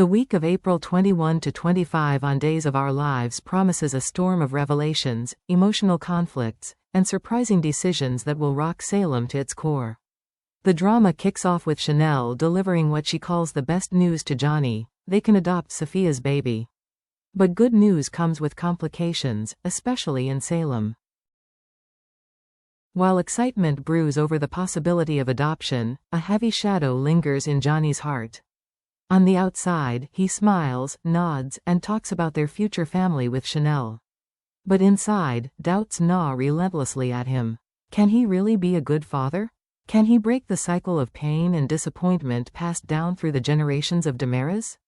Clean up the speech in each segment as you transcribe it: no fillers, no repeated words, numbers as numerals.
The week of April 21 to 25 on Days of Our Lives promises a storm of revelations, emotional conflicts, and surprising decisions that will rock Salem to its core. The drama kicks off with Chanel delivering what she calls the best news to Johnny: they can adopt Sophia's baby. But good news comes with complications, especially in Salem. While excitement brews over the possibility of adoption, a heavy shadow lingers in Johnny's heart. On the outside, he smiles, nods, and talks about their future family with Chanel. But inside, doubts gnaw relentlessly at him. Can he really be a good father? Can he break the cycle of pain and disappointment passed down through the generations of Damaris?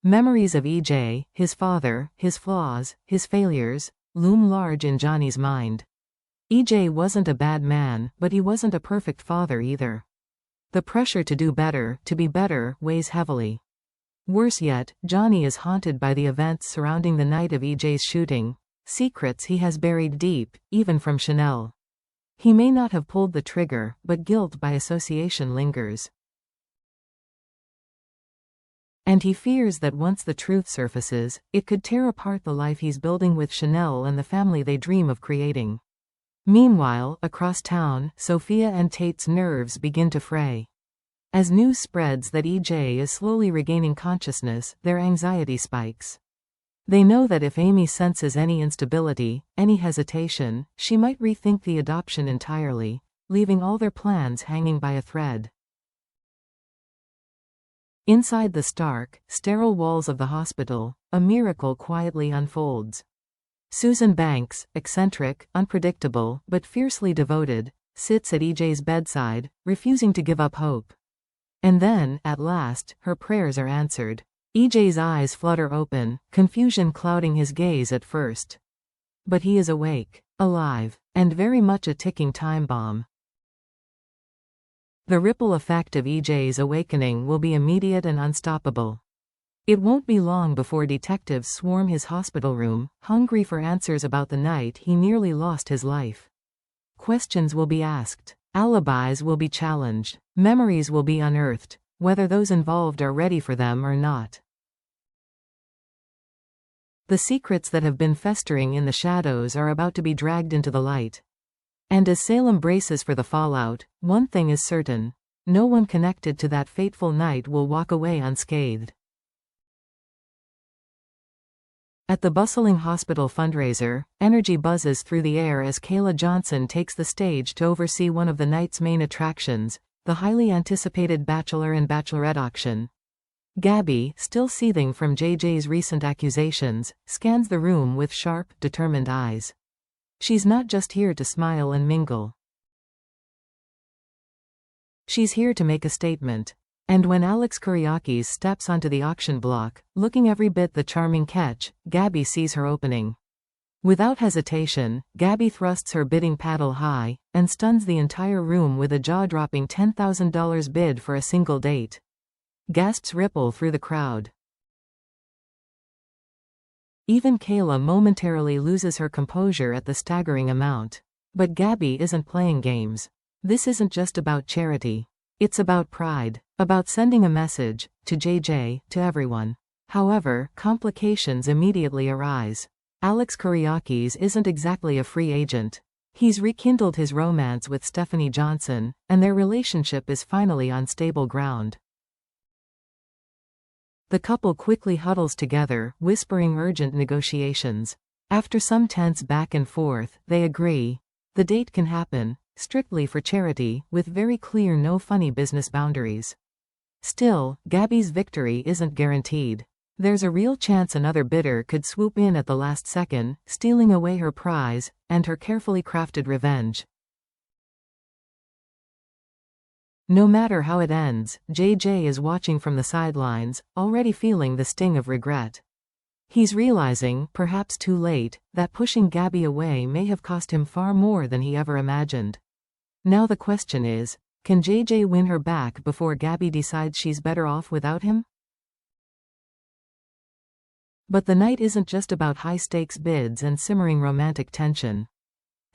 Memories of EJ, his father, his flaws, his failures, loom large in Johnny's mind. EJ wasn't a bad man, but he wasn't a perfect father either. The pressure to do better, to be better, weighs heavily. Worse yet, Johnny is haunted by the events surrounding the night of EJ's shooting, secrets he has buried deep, even from Chanel. He may not have pulled the trigger, but guilt by association lingers. And he fears that once the truth surfaces, it could tear apart the life he's building with Chanel and the family they dream of creating. Meanwhile, across town, Sophia and Tate's nerves begin to fray. As news spreads that EJ is slowly regaining consciousness, their anxiety spikes. They know that if Amy senses any instability, any hesitation, she might rethink the adoption entirely, leaving all their plans hanging by a thread. Inside the stark, sterile walls of the hospital, a miracle quietly unfolds. Susan Banks, eccentric, unpredictable, but fiercely devoted, sits at EJ's bedside, refusing to give up hope. And then, at last, her prayers are answered. EJ's eyes flutter open, confusion clouding his gaze at first. But he is awake, alive, and very much a ticking time bomb. The ripple effect of EJ's awakening will be immediate and unstoppable. It won't be long before detectives swarm his hospital room, hungry for answers about the night he nearly lost his life. Questions will be asked, alibis will be challenged, memories will be unearthed, whether those involved are ready for them or not. The secrets that have been festering in the shadows are about to be dragged into the light. And as Salem braces for the fallout, one thing is certain: no one connected to that fateful night will walk away unscathed. At the bustling hospital fundraiser, energy buzzes through the air as Kayla Johnson takes the stage to oversee one of the night's main attractions, the highly anticipated Bachelor and Bachelorette auction. Gabby, still seething from JJ's recent accusations, scans the room with sharp, determined eyes. She's not just here to smile and mingle. She's here to make a statement. And when Alex Kuriakis steps onto the auction block, looking every bit the charming catch, Gabby sees her opening. Without hesitation, Gabby thrusts her bidding paddle high, and stuns the entire room with a jaw-dropping $10,000 bid for a single date. Gasps ripple through the crowd. Even Kayla momentarily loses her composure at the staggering amount. But Gabby isn't playing games. This isn't just about charity. It's about pride. About sending a message, to JJ, to everyone. However, complications immediately arise. Alex Kuriakis isn't exactly a free agent. He's rekindled his romance with Stephanie Johnson, and their relationship is finally on stable ground. The couple quickly huddles together, whispering urgent negotiations. After some tense back and forth, they agree. The date can happen, strictly for charity, with very clear no funny business boundaries. Still, Gabby's victory isn't guaranteed. There's a real chance another bidder could swoop in at the last second, stealing away her prize, and her carefully crafted revenge. No matter how it ends, JJ is watching from the sidelines, already feeling the sting of regret. He's realizing, perhaps too late, that pushing Gabby away may have cost him far more than he ever imagined. Now the question is, can JJ win her back before Gabby decides she's better off without him? But the night isn't just about high-stakes bids and simmering romantic tension.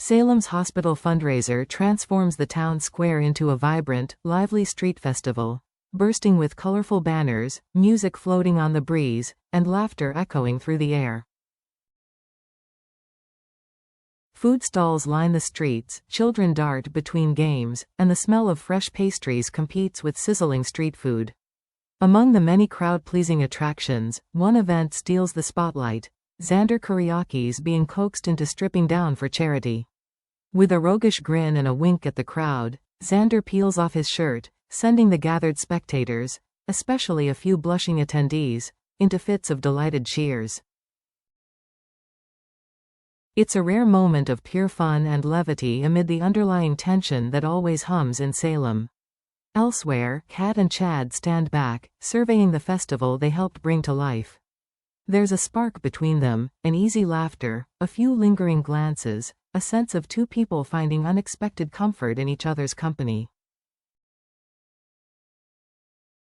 Salem's hospital fundraiser transforms the town square into a vibrant, lively street festival. bursting with colorful banners, music floating on the breeze, and laughter echoing through the air. Food stalls line the streets, children dart between games, and the smell of fresh pastries competes with sizzling street food. Among the many crowd-pleasing attractions, one event steals the spotlight: Xander Kyriakis being coaxed into stripping down for charity. With a roguish grin and a wink at the crowd, Xander peels off his shirt, sending the gathered spectators, especially a few blushing attendees, into fits of delighted cheers. It's a rare moment of pure fun and levity amid the underlying tension that always hums in Salem. Elsewhere, Kat and Chad stand back, surveying the festival they helped bring to life. There's a spark between them, an easy laughter, a few lingering glances, a sense of two people finding unexpected comfort in each other's company.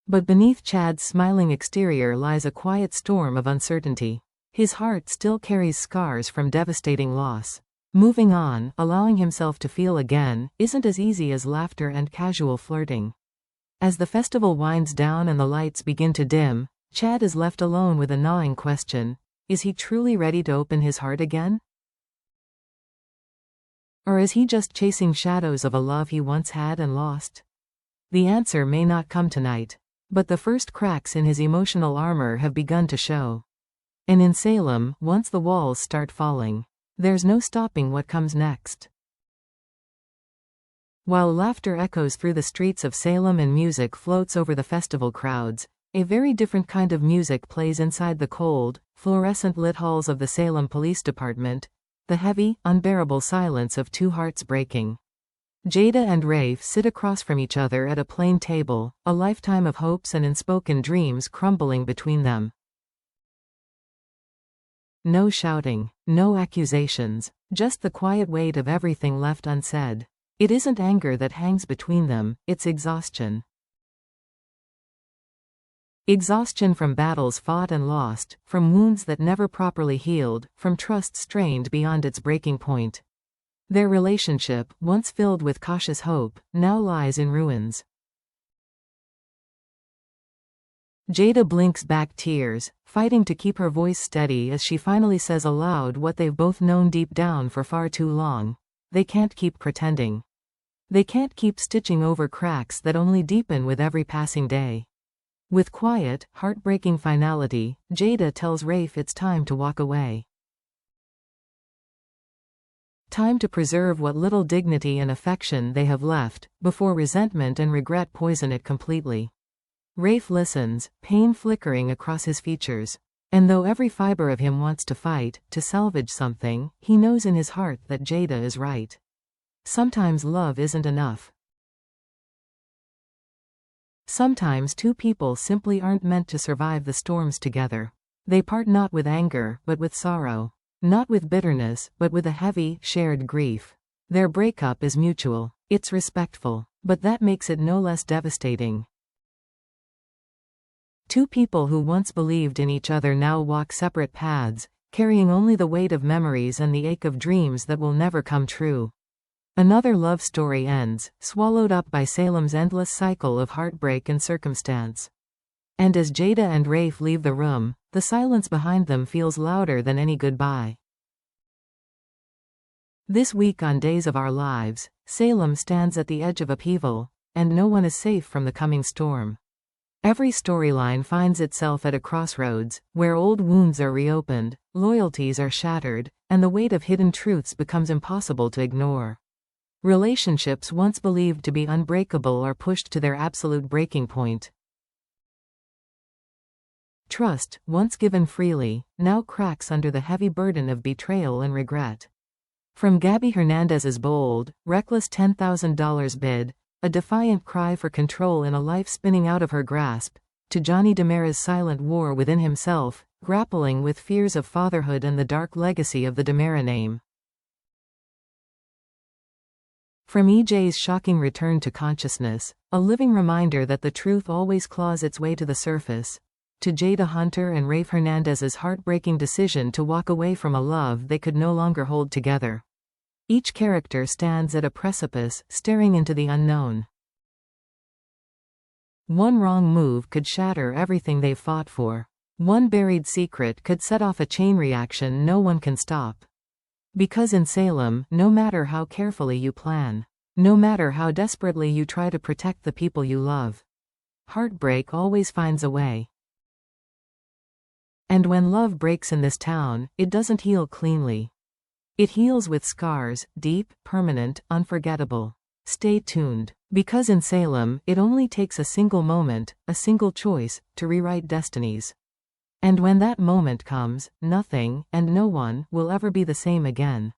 But beneath Chad's smiling exterior lies a quiet storm of uncertainty. His heart still carries scars from devastating loss. Moving on, allowing himself to feel again, isn't as easy as laughter and casual flirting. As the festival winds down and the lights begin to dim, Chad is left alone with a gnawing question: is he truly ready to open his heart again? Or is he just chasing shadows of a love he once had and lost? The answer may not come tonight, but the first cracks in his emotional armor have begun to show. And in Salem, once the walls start falling, there's no stopping what comes next. While laughter echoes through the streets of Salem and music floats over the festival crowds, a very different kind of music plays inside the cold, fluorescent-lit halls of the Salem Police Department, the heavy, unbearable silence of two hearts breaking. Jada and Rafe sit across from each other at a plain table, a lifetime of hopes and unspoken dreams crumbling between them. No shouting, no accusations, just the quiet weight of everything left unsaid. It isn't anger that hangs between them, it's exhaustion. Exhaustion from battles fought and lost, from wounds that never properly healed, from trust strained beyond its breaking point. Their relationship, once filled with cautious hope, now lies in ruins. Jada blinks back tears, fighting to keep her voice steady as she finally says aloud what they've both known deep down for far too long: they can't keep pretending. They can't keep stitching over cracks that only deepen with every passing day. With quiet, heartbreaking finality, Jada tells Rafe it's time to walk away. Time to preserve what little dignity and affection they have left, before resentment and regret poison it completely. Rafe listens, pain flickering across his features. And though every fiber of him wants to fight, to salvage something, he knows in his heart that Jada is right. Sometimes love isn't enough. Sometimes two people simply aren't meant to survive the storms together. They part not with anger, but with sorrow. Not with bitterness, but with a heavy, shared grief. Their breakup is mutual. It's respectful. But that makes it no less devastating. Two people who once believed in each other now walk separate paths, carrying only the weight of memories and the ache of dreams that will never come true. Another love story ends, swallowed up by Salem's endless cycle of heartbreak and circumstance. And as Jada and Rafe leave the room, the silence behind them feels louder than any goodbye. This week on Days of Our Lives, Salem stands at the edge of upheaval, and no one is safe from the coming storm. Every storyline finds itself at a crossroads, where old wounds are reopened, loyalties are shattered, and the weight of hidden truths becomes impossible to ignore. Relationships once believed to be unbreakable are pushed to their absolute breaking point. Trust, once given freely, now cracks under the heavy burden of betrayal and regret. From Gabby Hernandez's bold, reckless $10,000 bid, a defiant cry for control in a life spinning out of her grasp, to Johnny DeMera's silent war within himself, grappling with fears of fatherhood and the dark legacy of the DeMera name. From EJ's shocking return to consciousness, a living reminder that the truth always claws its way to the surface, to Jada Hunter and Rafe Hernandez's heartbreaking decision to walk away from a love they could no longer hold together. Each character stands at a precipice, staring into the unknown. One wrong move could shatter everything they've fought for. One buried secret could set off a chain reaction no one can stop. Because in Salem, no matter how carefully you plan, no matter how desperately you try to protect the people you love, heartbreak always finds a way. And when love breaks in this town, it doesn't heal cleanly. It heals with scars, deep, permanent, unforgettable. Stay tuned. Because in Salem, it only takes a single moment, a single choice, to rewrite destinies. And when that moment comes, nothing, and no one, will ever be the same again.